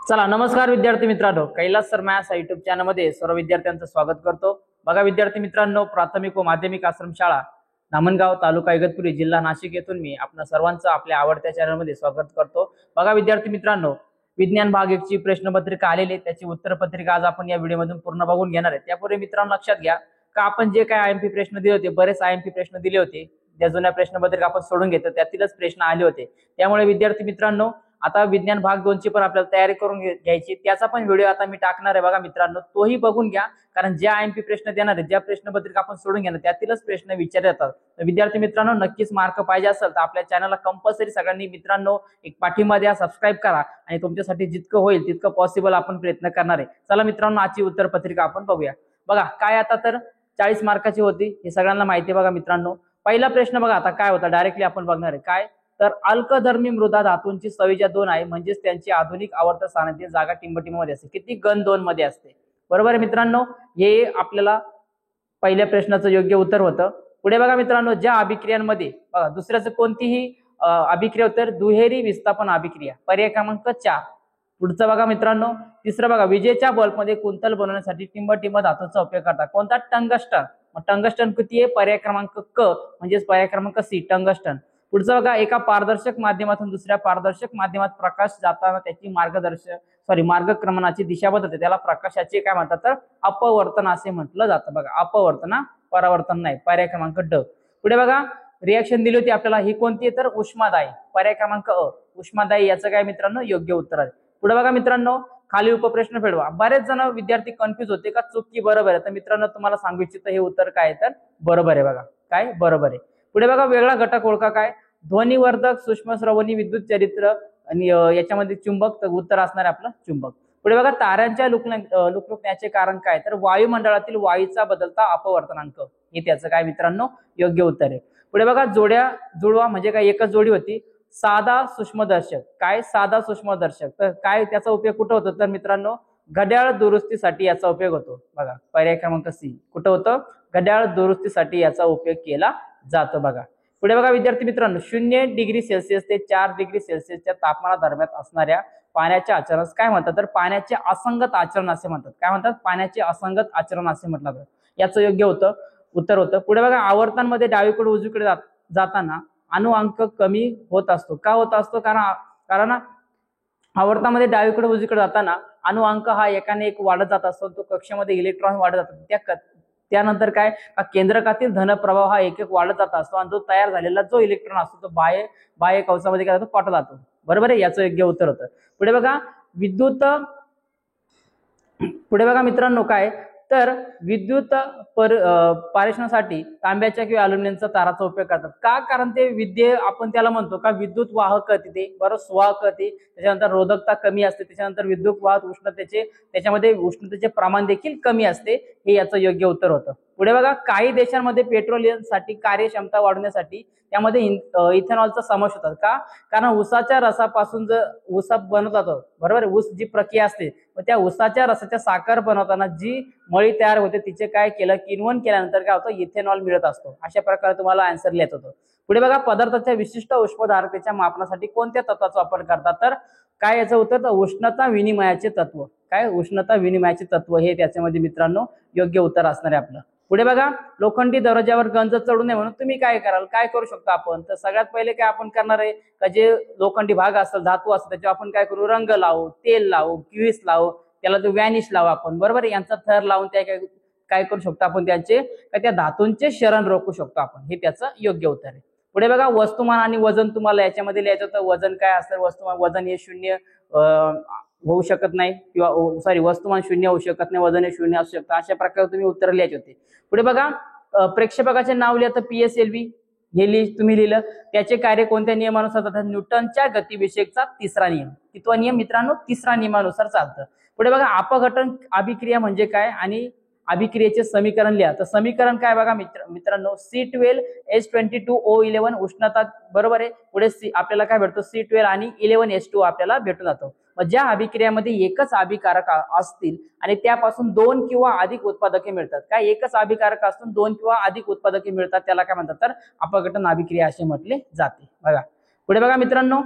चला नमस्कार विद्यार्थी मित्रांनो, Kailas sir maths YouTube channel मध्ये सर्व विद्यार्थ्यांचं स्वागत करतो। बघा विद्यार्थी मित्रांनो, प्राथमिक व माध्यमिक आश्रमशाळा धामणगाव तालुका इगतपुरी जिल्हा नाशिक येथून मी आपल्या सर्वांचं आपल्या आवडत्या चॅनल मध्ये स्वागत करतो। बघा विद्यार्थी मित्रांनो, विज्ञान भाग 1 ची प्रश्नपत्रिका आलेली आहे, त्याची उत्तरपत्रिका आज आपण या व्हिडिओ मधून पूर्ण बघून घेणार आहे। त्यापूर्वी मित्रांनो लक्षात घ्या का आपण जे काही आयएमपी प्रश्न दिले होते, बरेच आयएमपी प्रश्न दिले होते, त्या जुन्या प्रश्नपत्रिका आपण सोडून घेतो, त्यातीलच प्रश्न आले होते। त्यामुळे विद्यार्थी मित्रांनो आता विज्ञान भाग 2 ची पण आपल्याला तयारी करून घ्यायची, त्याचा पण व्हिडिओ आता मी टाकणार आहे बघा मित्रांनो, तोही बघून घ्या। कारण जे आयएमपी प्रश्न देणार आहे, ज्या प्रश्नपत्रिका आपण सोडून घेणार त्यातीलच प्रश्न विचारले जातात। तर विद्यार्थी मित्रांनो नक्कीच मार्क पाहिजे असेल तर आपल्या चॅनलला कंपल्सरी सगळ्यांनी मित्रांनो एक पाठिंबा द्या, सबस्क्राइब करा आणि तुमच्यासाठी जितकं होईल तितकं पॉसिबल आपण प्रयत्न करणार आहे। चला मित्रांनो आजची उत्तरपत्रिका आपण बघूया। बघा काय आता तर 40 मार्काची होती, हे सगळ्यांना माहिती आहे बघा मित्रांनो। पहिला प्रश्न बघा आता काय होता, डायरेक्टली आपण बघणार आहे काय तर अल्कधर्मी मृदा धातूंची संयोज्य 2 आहे, म्हणजे त्यांची आधुनिक आवर्त स्थानातील जागा टिंबटिंबमध्ये असते। किती गण 2 मध्ये असते, बरोबर आहे मित्रांनो। हे आपल्याला पहिल्या प्रश्नाचं योग्य उत्तर होतं। पुढे बघा मित्रांनो, ज्या अभिक्रियांमध्ये बघा दुसऱ्याचं कोणतीही अभिक्रिया उत्तर दुहेरी विस्थापन अभिक्रिया, पर्याय क्रमांक 4। पुढचं बघा मित्रांनो, तिसरं बघा विजेच्या बल्बमध्ये कुंतल बनवण्यासाठी टिंबटिंब धातूचा उपयोग करतात, कोणता टंगस्टन। टंगस्टन किती आहे, पर्याय क्रमांक क म्हणजे पर्याय क्रमांक सी टंगस्टन। पुढचं बघा एका पारदर्शक माध्यमातून दुसऱ्या पारदर्शक माध्यमात प्रकाश जाताना त्याची मार्गक्रमणाची दिशा बदलते, त्याला प्रकाशाचे काय म्हणतात तर अपवर्तन असे म्हटलं जातं। बघा अपवर्तन, परावर्तन नाही, पर्याय क्रमांक ड। पुढे बघा रिएक्शन दिली होती आपल्याला, ही कोणती आहे तर उष्मादायी, पर्याय क्रमांक अ उष्मादायी, याचं काय मित्रांनो योग्य उत्तर आहे। पुढे बघा मित्रांनो खाली उपप्रश्न फेडवा। बरेच जण विद्यार्थी कन्फ्युज होते का चूक की बरोबर आहे, तर मित्रांनो तुम्हाला सांगू इच्छितो हे उत्तर काय तर बरोबर आहे। बघा काय बरोबर आहे। पुढे बघा वेगळा घटक ओळखा, काय ध्वनिवर्धक, सूक्ष्मश्रवणी, विद्युत चरित्र आणि याच्यामध्ये चुंबक, तर उत्तर असणार आहे आपलं चुंबक। पुढे बघा ताऱ्यांच्या लुकलुकण्याचे कारण काय तर वायुमंडळातील वायूचा बदलता अपवर्तनांक, हे त्याचं काय मित्रांनो योग्य उत्तर आहे। पुढे बघा जुळवा म्हणजे काय एकच जोडी होती, साधा सूक्ष्मदर्शक, काय साधा सूक्ष्मदर्शक, तर काय त्याचा उपयोग कुठं होतो तर मित्रांनो घड्याळ दुरुस्तीसाठी याचा उपयोग होतो। बघा पर्याय क्रमांक सी कुठं होतं, घड्याळ दुरुस्तीसाठी याचा उपयोग केला जातो। बघा पुढे बघा विद्यार्थी मित्रांनो 0 डिग्री सेल्सिअस ते 4 डिग्री सेल्सिअसच्या तापमानादरम्यान असणाऱ्या पाण्याच्या आचरणास काय म्हणतात तर पाण्याचे असंगत आचरण असे म्हणतात। काय म्हणतात, पाण्याचे असंगत आचरण असे म्हटलं जातं, याचं योग्य उत्तर होतं। पुढे बघा आवर्तांमध्ये डावीकडे उजवीकडे जाताना अणु अंक कमी होत असतो, का होत असतो कारण आवर्तामध्ये डावीकडे उजवीकडे जाताना अणु अंक हा एकाने एक वाढत जात असतो, तो कक्षामध्ये इलेक्ट्रॉन वाढत जातात, त्यानंतर काय केंद्रकातील धनप्रभाव हा एक एक वाढत जात असतो आणि जो तयार झालेला जो इलेक्ट्रॉन असतो तो बाह्य कवचामध्ये काय जातो, पाठवला जातो, बरोबर आहे, याचं योग्य उत्तर होतं। पुढे बघा मित्रांनो काय तर विद्युत पारेषणासाठी तांब्याच्या किंवा अल्युमिनियमचा ताराचा उपयोग करतात, का कारण ते आपण त्याला म्हणतो का विद्युत वाहक ते बरोबर सुवाहक ते, त्याच्यानंतर रोधकता कमी असते, त्याच्यानंतर विद्युत वाहक त्याच्यामध्ये उष्णतेचे प्रमाण देखील कमी असते, हे याचं योग्य उत्तर होतं। पुढे बघा काही देशांमध्ये पेट्रोलियमसाठी कार्यक्षमता वाढवण्यासाठी त्यामध्ये इथेनॉलचा समावेश होतात, का कारण ऊसाच्या रसापासून जर ऊस बनवतात बरोबर, ऊस जी प्रक्रिया असते त्या ऊसाच्या रसाच्या साखर बनवताना जी मळी तयार होते तिचे काय केलं किण्वन केल्यानंतर काय होतं इथेनॉल मिळत असतो, अशा प्रकारे तुम्हाला आन्सर लिहित होतं। पुढे बघा पदार्थाच्या विशिष्ट उष्णधारकतेच्या मापनासाठी कोणत्या तत्वाचा वापर करतात तर काय याचं उत्तर तर उष्णता विनिमयाचे तत्व, काय उष्णता विनिमयाचे तत्व, हे त्याच्यामध्ये मित्रांनो योग्य उत्तर असणार आहे आपलं। पुढे बघा लोखंडी दरवाजावर गंज चढू नये म्हणून तुम्ही काय करू शकतो आपण, तर सगळ्यात पहिले काय आपण करणार आहे का जे लोखंडी भाग असतात धातू असतात त्याच्यावर आपण काय करू, रंग लावू, तेल लावू, ग्रीस लावू, त्याला तो वॅनिश लावू आपण, बरोबर, यांचा थर लावून त्या काय करू शकतो आपण त्या धातूंचे शरण रोखू शकतो आपण, हे त्याचं योग्य उत्तर आहे। पुढे बघा वस्तुमान आणि वजन तुम्हाला याच्यामध्ये लिहायचं होतं, वजन काय असतं वस्तुमान, वजन हे 0 होऊ शकत नाही किंवा वस्तुमान 0 होऊ शकत नाही, वजन हे 0 असू शकतं, अशा प्रकारे तुम्ही उत्तर लिहायचे होते। पुढे बघा प्रेक्षेपकाचे नाव लिहितं PSLV, हे तुम्ही लिहिलं, त्याचे कार्य कोणत्या नियमानुसार जातात, न्यूटनच्या गतिविषयकचा तिसरा नियम, कितवा नियम मित्रांनो, तिसरा नियमानुसार चालतं। पुढे बघा अपघटन अभिक्रिया म्हणजे काय आणि अभिक्रियेचे समीकरण लिहा, तर समीकरण काय बघा मित्रांनो C12H22O11 उष्णता, बरोबर आहे। पुढे आपल्याला काय भेटतो C12 आणि 11H2 आपल्याला भेटून जातो। ज्या अभिक्रियामध्ये एकच अभिकारक असतील आणि त्यापासून 2 किंवा अधिक उत्पादके मिळतात, काय एकच अभिकारक असून 2 किंवा अधिक उत्पादके मिळतात त्याला काय म्हणतात तर अपघटन अभिक्रिया असे म्हटले जाते। बघा पुढे बघा मित्रांनो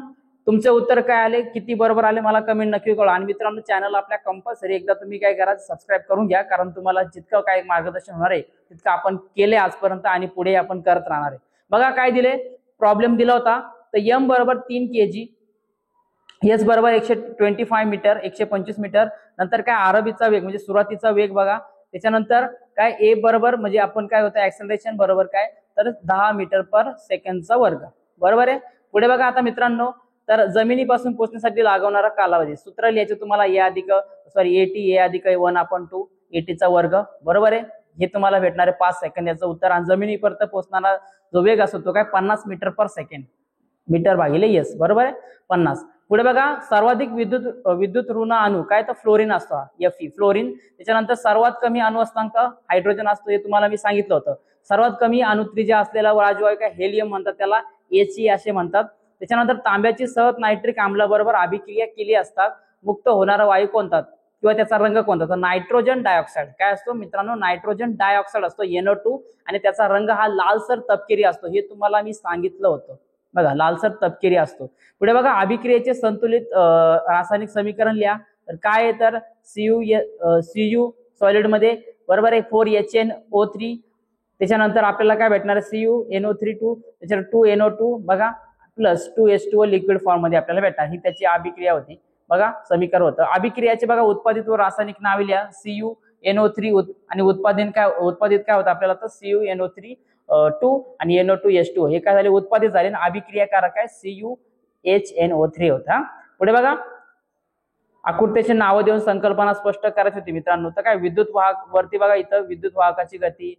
तुमचे उत्तर काय आले, किती बरोबर आले मला कमेंट नक्की कळवा। आणि मित्रांनो चॅनल आपल्या कंपल्सरी एकदा तुम्ही काय करा, सबस्क्राईब करून घ्या, कारण तुम्हाला जितकं काय मार्गदर्शन होणार आहे तितकं आपण केले आजपर्यंत आणि पुढे आपण करत राहणार आहे। बघा काय दिले, प्रॉब्लेम दिला होता तर m बरोबर 3 kg, s बरोबर 125 मीटर 125 मीटर, नंतर काय आरंभीचा वेग म्हणजे सुरुवातीचा वेग बघा, त्याच्यानंतर काय a बरोबर म्हणजे आपण काय होतं ऍक्सेलरेशन बरोबर काय तर 10 मीटर पर सेकंडचा वर्ग, बरोबर आहे। पुढे बघा आता मित्रांनो, तर जमिनीपासून पोहोचण्यासाठी लागवणारा कालावधी सूत्र लिहायचं तुम्हाला a अधिक 1/2 at चा वर्ग, बरोबर आहे। हे तुम्हाला भेटणार आहे 5 सेकंद याचं उत्तर। आणि जमिनीपर्यंत पोहोचणारा जो वेग असतो तो काय 50 मीटर पर सेकंड, मीटर भागिले s, बरोबर आहे 50। पुढे बघा सर्वाधिक विद्युत ऋण अणू काय तर फ्लोरीन असतो, Fe फ्लोरीन। त्याच्यानंतर सर्वात कमी अणुअस्तांक हायड्रोजन असतो, हे तुम्हाला मी सांगितलं होतं। सर्वात कमी अणुत्रिज्या असलेला वायू काय हेलियम म्हणतात, त्याला He असे म्हणतात। त्याच्यानंतर तांब्याची सहज नायट्रिक आम्लाबरोबर अभिक्रिया केली असतात मुक्त होणारा वायू कोणता किंवा त्याचा रंग कोणता, तर नायट्रोजन डायऑक्साईड काय असतो मित्रांनो, नायट्रोजन डायऑक्साईड असतो NO2, आणि त्याचा रंग हा लालसर तपकिरी असतो, हे तुम्हाला मी सांगितलं होतं बघा, लालसर तपकिरी असतो। पुढे बघा अभिक्रियेचे संतुलित रासायनिक समीकरण लिहा, तर काय आहे तर Cu सॉलिड मध्ये, बरोबर आहे 4HNO3, त्याच्यानंतर आपल्याला काय भेटणार CuNO3 त्याच्यावर 2NO2 बघा प्लस 2H2O लिक्विड फॉर्म मध्ये आपल्याला भेटणार, ही त्याची अभिक्रिया होती बघा, समीकरण होतं। अभिक्रियाचे बघा उत्पादित व रासायनिक नाव लिहा, CuNO3 आणि उत्पादित काय होतं आपल्याला तर CuNO3 आणि NO2H2O, हे काय झाले उत्पादित झाले आणि अभिक्रियाकारक आहे CuHNO3 होता। पुढे बघा आकृतीचे नाव देऊन संकल्पना स्पष्ट करायची होती मित्रांनो, तर काय विद्युत वाहक वरती बघा, इथं विद्युत वाहकाची गती,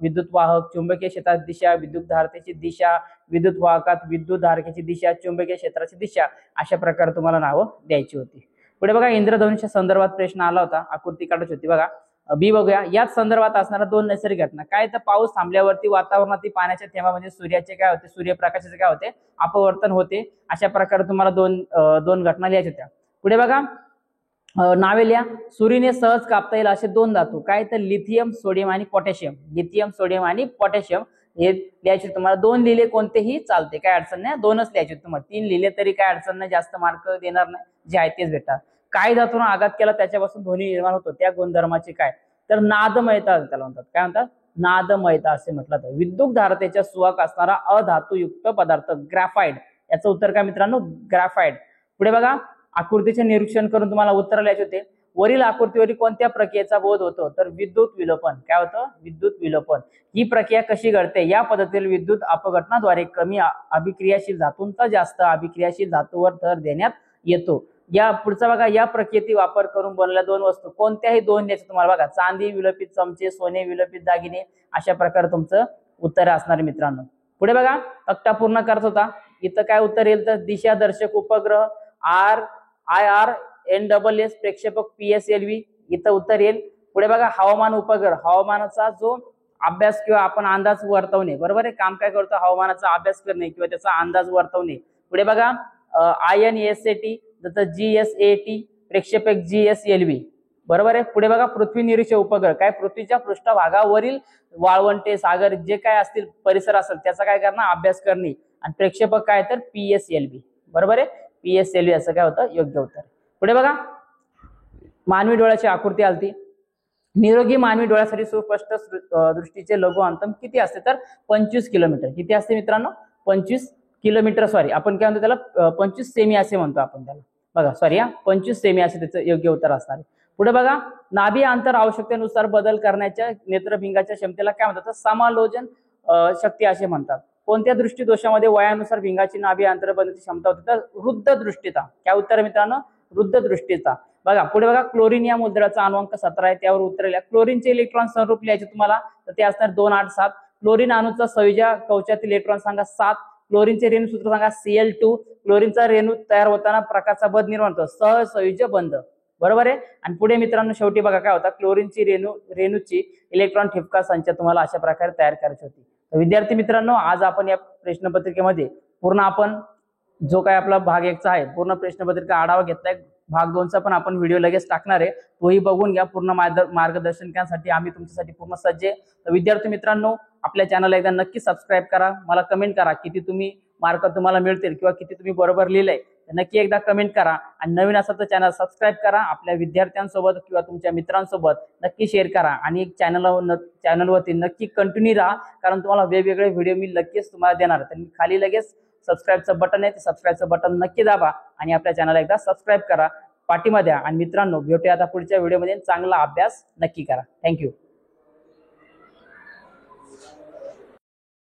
विद्युत वाहक, चुंबकीय क्षेत्राची दिशा, विद्युत धारतेची दिशा, विद्युत वाहकात विद्युत धारकेची दिशा, चुंबकीय क्षेत्राची दिशा, अशा प्रकारे तुम्हाला नावं द्यायची होती। पुढे बघा इंद्रधनुष्या संदर्भात प्रश्न आला होता, आकृती काढायची होती बघा, बी बघूया। याच संदर्भात असणाऱ्या दोन नैसर्गिक घटना काय तर पाऊस थांबल्यावरती वातावरणातील पाण्याच्या थेंबामध्ये सूर्याचे काय होते, सूर्यप्रकाशाचे काय होते अपवर्तन होते, अशा प्रकारे तुम्हाला दोन घटना लिहायच्या होत्या। पुढे बघा नावे लिहा, सुरीने सहज कापता येईल असे दोन धातू काय तर लिथियम सोडियम आणि पोटॅशियम, लिथियम सोडियम आणि पोटॅशियम हे लिहायचे तुम्हाला। दोन लिहिले कोणतेही चालते, काय अडचण नाही, दोनच लिहायचे तुम्हाला, 3 लिहिले तरी काय अडचण नाही, जास्त मार्क देणार नाही, जे आहे तेच भेटतात। काय धातून आघात केला त्याच्यापासून ध्वनी निर्माण होतो, त्या गुणधर्माचे काय तर नादमयता त्याला म्हणतात, काय म्हणतात नादमयता असे म्हटलं तर। विद्युत धारतेच्या सुवाहक असणारा अधातुयुक्त पदार्थ ग्रॅफाइट, याचं उत्तर काय मित्रांनो ग्रॅफाइट। पुढे बघा आकृतीचे निरीक्षण करून तुम्हाला उत्तर लिहायचे होते। वरील आकृतीवरील कोणत्या प्रक्रियेचा बोध होतो तर विद्युत विलोपन, काय होतं विद्युत विलोपन। ही प्रक्रिया कशी घडते, या पद्धतीतील विद्युत अपघटनाद्वारे कमी अभिक्रियाशील धातूंचा जास्त अभिक्रियाशील धातूवर भर देण्यात येतो। या पुढचा बघा, या प्रक्रियेचा वापर करून बनलेल्या दोन वस्तू कोणत्याही दोन द्यायचे तुम्हाला बघा, चांदी विलोपित चमचे, सोने विलोपित दागिने, अशा प्रकारे तुमचं उत्तर असणार मित्रांनो। पुढे बघा तक्ता पूर्ण करत होता, इथं काय उत्तर येईल तर दिशादर्शक उपग्रह IRNSS प्रक्षेपक PSLV, इथं उत्तर येईल। पुढे बघा हवामान उपग्रह, हवामानाचा जो अभ्यास किंवा आपण अंदाज वर्तवणे, बरोबर आहे, काम काय करतो हवामानाचा अभ्यास करणे किंवा त्याचा अंदाज वर्तवणे। पुढे बघा INSAT जसं GSAT प्रक्षेपक GSLV, बरोबर आहे। पुढे बघा पृथ्वी निरीक्षक उपग्रह काय पृथ्वीच्या पृष्ठभागावरील वाळवंटे सागर जे काय असतील परिसर असेल त्याचा काय करणं अभ्यास करणे, आणि प्रक्षेपक काय तर PSLV, बरोबर आहे PSLV असं काय होतं योग्य उत्तर। पुढे बघा मानवी डोळ्याची आकृती आलती, निरोगी मानवी डोळ्यासाठी सुस्पष्ट दृष्टीचे लघु अंतर किती असते तर 25 किलोमीटर, किती असते मित्रांनो 25 किलोमीटर, सॉरी आपण काय म्हणतो त्याला 25 सेमी असे म्हणतो आपण त्याला बघा, सॉरी 25 सेमी असे त्याचं योग्य उत्तर असणार आहे। पुढे बघा नाभी अंतर आवश्यकतेनुसार बदल करण्याच्या नेत्रभिंगाच्या क्षमतेला काय म्हणतात समालोचन शक्ती असे म्हणतात। कोणत्या दृष्टी दोषामध्ये वयानुसार भिंगाची नाभी अंतर बनण्याची क्षमता होती तर वृद्ध दृष्टीचा, काय उत्तर मित्रांनो वृद्ध दृष्टीचा। बघा पुढे बघा क्लोरीन या मुद्राचा अनुअंक 17 आहे, त्यावर उत्तर लिहा। क्लोरीनचे इलेक्ट्रॉन संरूप लिहायचे तुम्हाला, तर ते असणार 2 8 7। क्लोरीन अणूचा संयोजा कवचातील इलेक्ट्रॉन सांगा 7। क्लोरीनचे रेणू सूत्र सांगा Cl2। क्लोरीनचा रेणू तयार होताना प्रकारचा बंध निर्माण होतो सहसंयोजी बंध, बरोबर आहे। आणि पुढे मित्रांनो शेवटी बघा काय होता रेणूची इलेक्ट्रॉन ठिपका संच तुम्हाला अशा प्रकारे तयार करायची होती। तर विद्यार्थी मित्रांनो आज आपण या प्रश्नपत्रिकेमध्ये पूर्ण आपण जो काय आपला भाग 1 चा आहे पूर्ण प्रश्नपत्रिका आढावा घेतलाय। भाग 2 चा पण आपण व्हिडिओ लगेच टाकणार आहे, तोही बघून घ्या। पूर्ण मार्गदर्शन करण्यासाठी आम्ही तुमच्यासाठी पूर्ण सज्ज आहे। तर विद्यार्थी मित्रांनो आपल्या चॅनलला एकदा नक्की सबस्क्राईब करा. मला कमेंट करा किती तुम्ही मार्क तुम्हाला मिळतील किंवा किती तुम्ही बरोबर लिहिलंय. नक्की एकदा कमेंट करा आणि नवीन असेल तर चॅनल सबस्क्राईब करा. आपल्या विद्यार्थ्यांसोबत किंवा तुमच्या मित्रांसोबत नक्की शेअर करा आणि चॅनलवरती नक्की कंटिन्यू राहा, कारण तुम्हाला वेगवेगळे व्हिडिओ मी लगेच तुम्हाला देणार. तर खाली लगेच सबस्क्राईबचं बटन आहे, ते सबस्क्राईबचं बटन नक्की दाबा आणि आपल्या चॅनलला एकदा सबस्क्राईब करा, पाठिंबा द्या. आणि मित्रांनो, भेटूया आता पुढच्या व्हिडिओमध्ये. चांगला अभ्यास नक्की करा. थँक्यू.